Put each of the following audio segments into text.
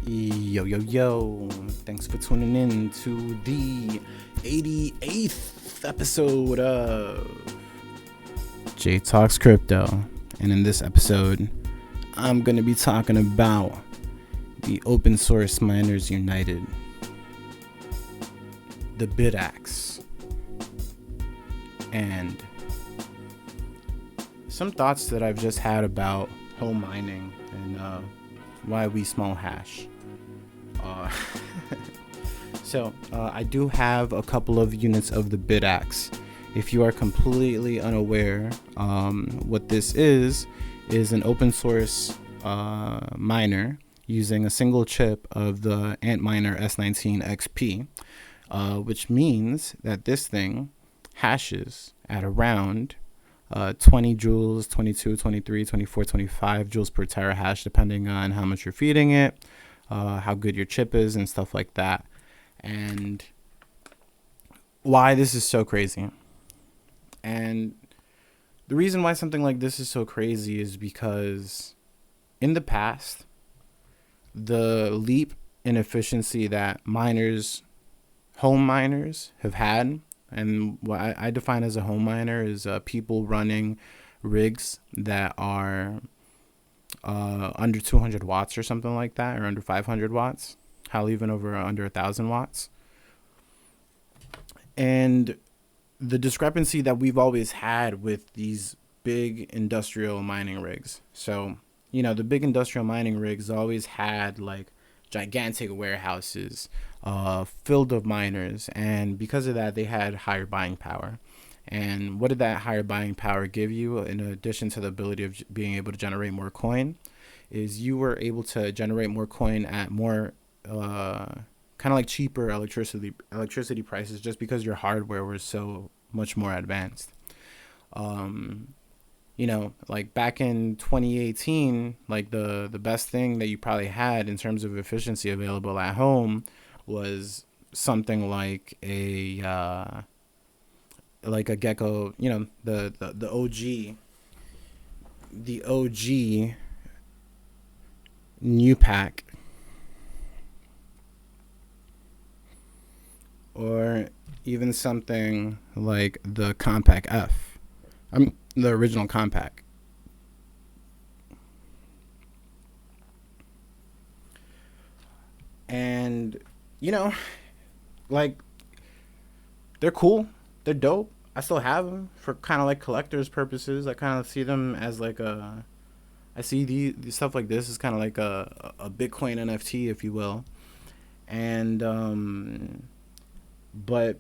Yo, yo, yo. Thanks for tuning in to the 88th episode of J Talks Crypto. And in this episode, I'm going to be talking about the Open Source Miners United, the Bitaxe, and some thoughts that I've just had about home mining and why we small hash. So I do have a couple of units of the Bitaxe. If you are completely unaware, what this is an open source miner using a single chip of the Antminer S19 XP, which means that this thing hashes at around 20 joules, 22, 23, 24, 25 joules per terahash, depending on how much you're feeding it, how good your chip is, and stuff like that. And why this is so crazy. And the reason why something like this is so crazy is because in the past, the leap in efficiency that home miners have had, and what I define as a home miner is people running rigs that are under 200 watts or something like that, or under 500 watts, hell, even under 1,000 watts. And the discrepancy that we've always had with these big industrial mining rigs. So, the big industrial mining rigs always had like gigantic warehouses filled of miners, and because of that, they had higher buying power. And what did that higher buying power give you, in addition to the ability of being able to generate more coin, is you were able to generate more coin at more kind of like cheaper electricity prices, just because your hardware was so much more advanced. Like back in 2018, like the best thing that you probably had in terms of efficiency available at home was something like a Gecko, the OG new pack, or even something like the Compact F. The original Compact. And, they're cool. They're dope. I still have them for kind of like collector's purposes. I kind of see them as like I see the stuff like this as kind of like a Bitcoin NFT, if you will. And, but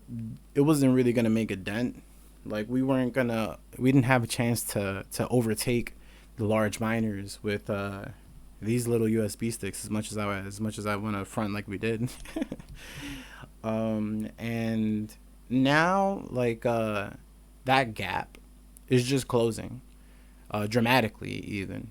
it wasn't really going to make a dent. Like we didn't have a chance to overtake the large miners with these little USB sticks as much as I want to front like we did. And now that gap is just closing dramatically even.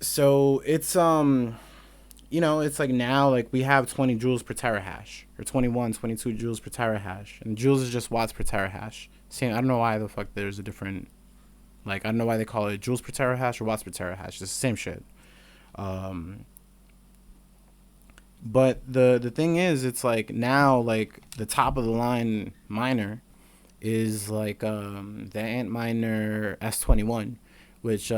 So it's it's like now, like we have 20 joules per terahash, or 21, 22 joules per terahash, and joules is just watts per terahash. See, I don't know why the fuck there's a different, I don't know why they call it joules per terahash or watts per terahash. It's the same shit. But the thing is, it's like now, like the top of the line miner is like the Antminer S21, which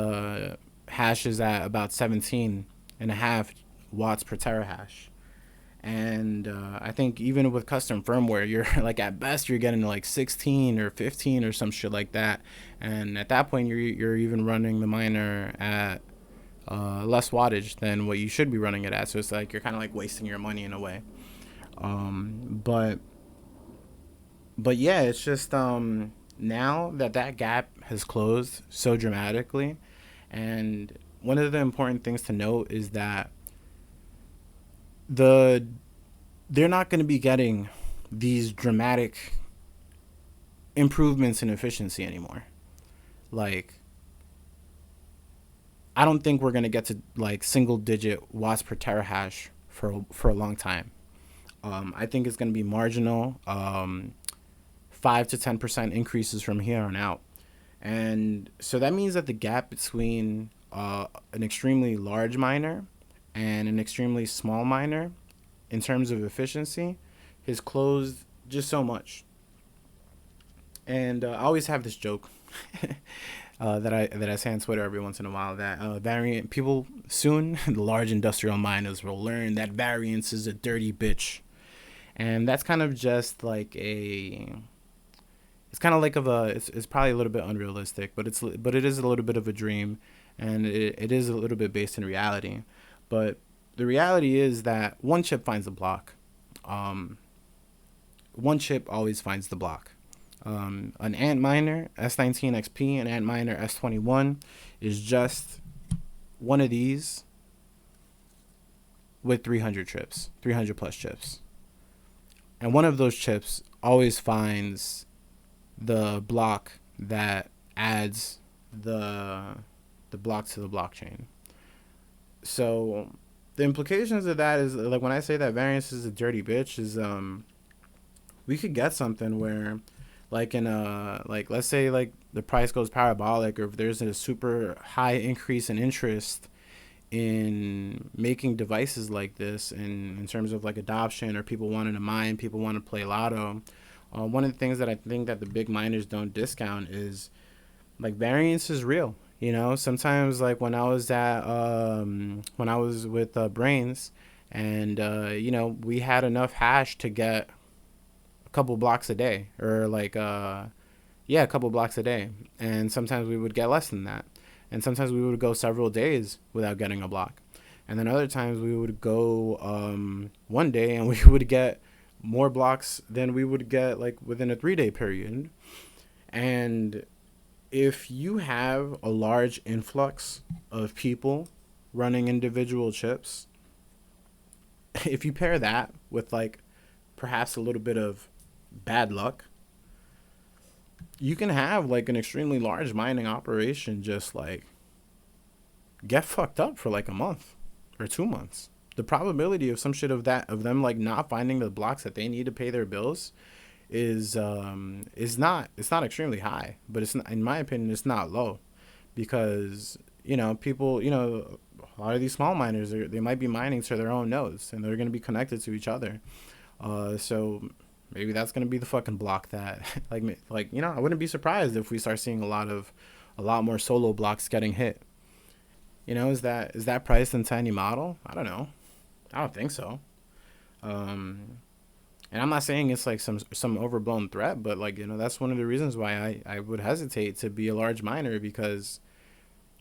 hashes at about 17.5 watts per terahash. And I think even with custom firmware, you're like at best you're getting like 16 or 15 or some shit like that. And at that point, you're even running the miner at less wattage than what you should be running it at. So it's like you're kind of like wasting your money in a way. But yeah, it's just now that gap has closed so dramatically. And one of the important things to note is that they're not going to be getting these dramatic improvements in efficiency anymore. Like, I don't think we're going to get to like single digit watts per terahash for a long time. I think it's going to be marginal, 5 to 10% increases from here on out. And so that means that the gap between an extremely large miner and an extremely small miner, in terms of efficiency, has closed just so much. And I always have this joke that I say on Twitter every once in a while, that variant people soon, the large industrial miners will learn that variance is a dirty bitch. And that's kind of just like it's kind of like it's probably a little bit unrealistic, but it is a little bit of a dream, and it is a little bit based in reality. But the reality is that one chip finds the block. Um, One chip always finds the block. An Antminer S19XP, an Antminer S21 is just one of these with 300 chips, 300 plus chips. And one of those chips always finds the block that adds the block to the blockchain. So the implications of that is, like, when I say that variance is a dirty bitch, is we could get something where, like, in a, like, let's say like the price goes parabolic, or if there's a super high increase in interest in making devices like this, in terms of like adoption, or people wanting to mine, people want to play lotto. One of the things that I think that the big miners don't discount is, like, variance is real. You know, sometimes, like, when I was with Brains, and we had enough hash to get a couple blocks a day, or like yeah, a couple blocks a day. And sometimes we would get less than that, and sometimes we would go several days without getting a block, and then other times we would go one day and we would get more blocks than we would get, like, within a 3-day period. And if you have a large influx of people running individual chips, if you pair that with, like, perhaps a little bit of bad luck, you can have, like, an extremely large mining operation just, like, get fucked up for like a month or 2 months. The probability of some shit of them, like, not finding the blocks that they need to pay their bills is not, it's not extremely high, but it's not, in my opinion, it's not low, because people, a lot of these small miners, they might be mining to their own nodes, and they're going to be connected to each other. So maybe that's going to be the fucking block that I wouldn't be surprised if we start seeing a lot more solo blocks getting hit. Is that priced into any model? I don't know. I don't think so. And I'm not saying it's like some overblown threat, but, like, that's one of the reasons why I would hesitate to be a large miner, because,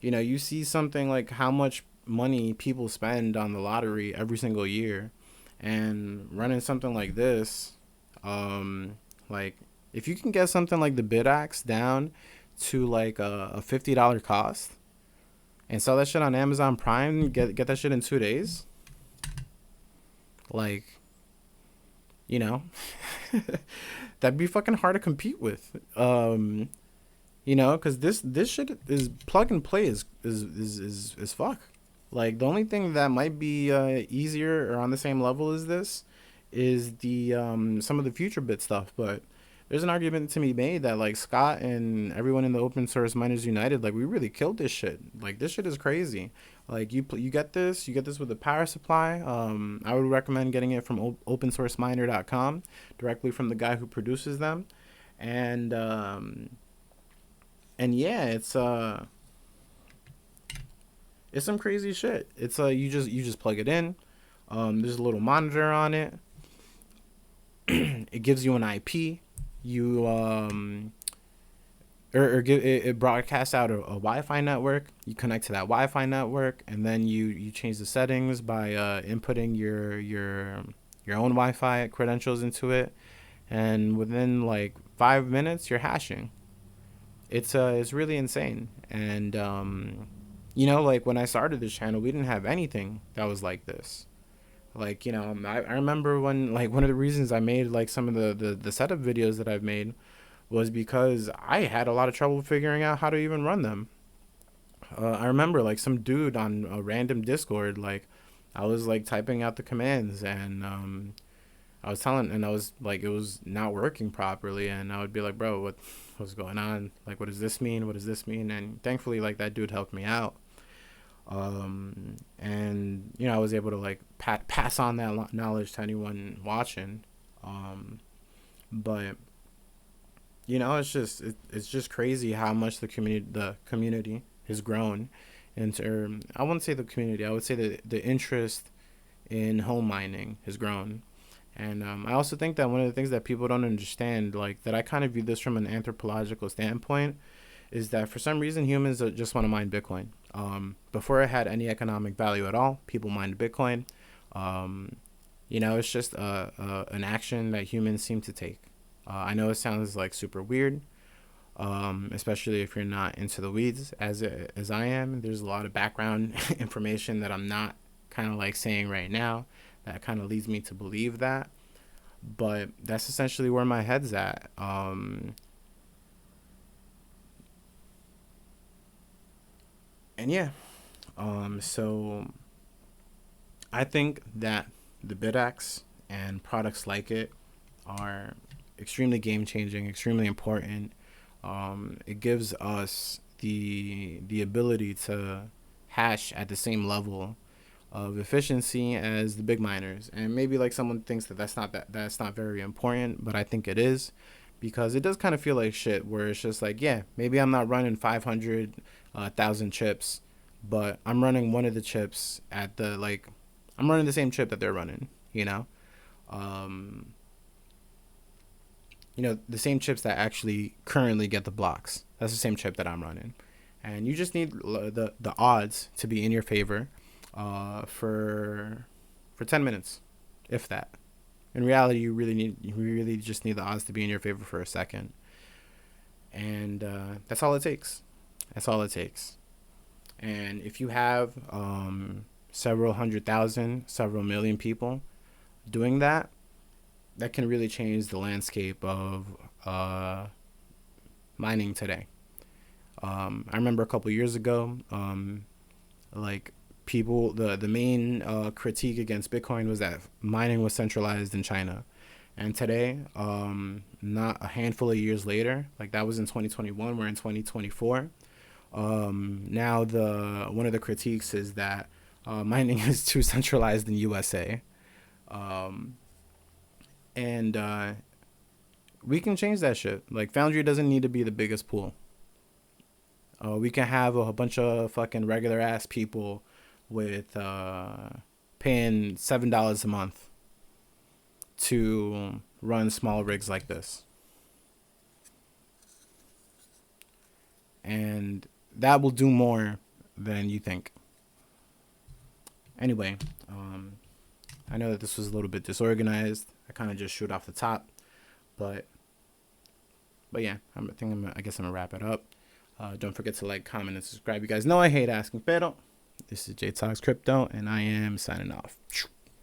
you see something like how much money people spend on the lottery every single year, and running something like this, like, if you can get something like the Bitaxe down to like a $50 cost and sell that shit on Amazon Prime, get that shit in 2 days, like, that'd be fucking hard to compete with. Because this shit is plug and play is fuck. Like, the only thing that might be easier or on the same level as this is the some of the future bit stuff, but there's an argument to be made that, like, Scott and everyone in the Open Source Miners United, like, we really killed this shit. Like, this shit is crazy. Like, you get this with the power supply. I would recommend getting it from opensourceminer.com, directly from the guy who produces them. And yeah, it's some crazy shit. It's you just plug it in. There's a little monitor on it. It gives you an IP. You it broadcasts out a Wi-Fi network. You connect to that Wi-Fi network, and then you change the settings by inputting your own Wi-Fi credentials into it, and within like 5 minutes you're hashing. It's really insane. And like, when I started this channel, we didn't have anything that was like this. Like, I remember when, like, one of the reasons I made, like, some of the setup videos that I've made was because I had a lot of trouble figuring out how to even run them. I remember, like, some dude on a random Discord, like, I was, like, typing out the commands, and I was like, it was not working properly, and I would be like, bro, what's going on? Like, what does this mean? What does this mean? And thankfully, like, that dude helped me out. And you know, I was able to like pass on that knowledge to anyone watching. But you know, it's just crazy how much the community has grown. And I wouldn't say the community, I would say the interest in home mining has grown. And I also think that one of the things that people don't understand, like that I kind of view this from an anthropological standpoint, is that for some reason humans just want to mine Bitcoin. Before it had any economic value at all, people mined Bitcoin. Um, you know, it's just an action that humans seem to take. I know it sounds like super weird, especially if you're not into the weeds as I am. There's a lot of background information that I'm not kind of like saying right now that kind of leads me to believe that. But that's essentially where my head's at. And yeah, so I think that the Bitaxe and products like it are extremely game changing, extremely important. It gives us the ability to hash at the same level of efficiency as the big miners. And maybe like someone thinks that that's not very important, but I think it is, because it does kind of feel like shit. Where it's just like, yeah, maybe I'm not running 500,000 chips, but I'm running one of the chips at the like, I'm running the same chip that they're running. Um, the same chips that actually currently get the blocks. That's the same chip that I'm running, and you just need the odds to be in your favor, for 10 minutes, if that. In reality, you really just need the odds to be in your favor for a second, and that's all it takes. That's all it takes. And if you have several hundred thousand, several million people doing that, that can really change the landscape of uh, mining today. I remember a couple years ago, like people, the main critique against Bitcoin was that mining was centralized in China. And today, not a handful of years later, like that was in 2021, we're in 2024. Now the one of the critiques is that mining is too centralized in USA. Um, and we can change that shit. Like Foundry doesn't need to be the biggest pool. We can have a bunch of fucking regular ass people with paying $7 a month to run small rigs like this, and that will do more than you think. Anyway, I know that this was a little bit disorganized. I kind of just shoot off the top, but yeah, I guess I'm gonna wrap it up. Don't forget to like, comment, and subscribe. You guys know I hate asking, pero this is J Talks Crypto, and I am signing off.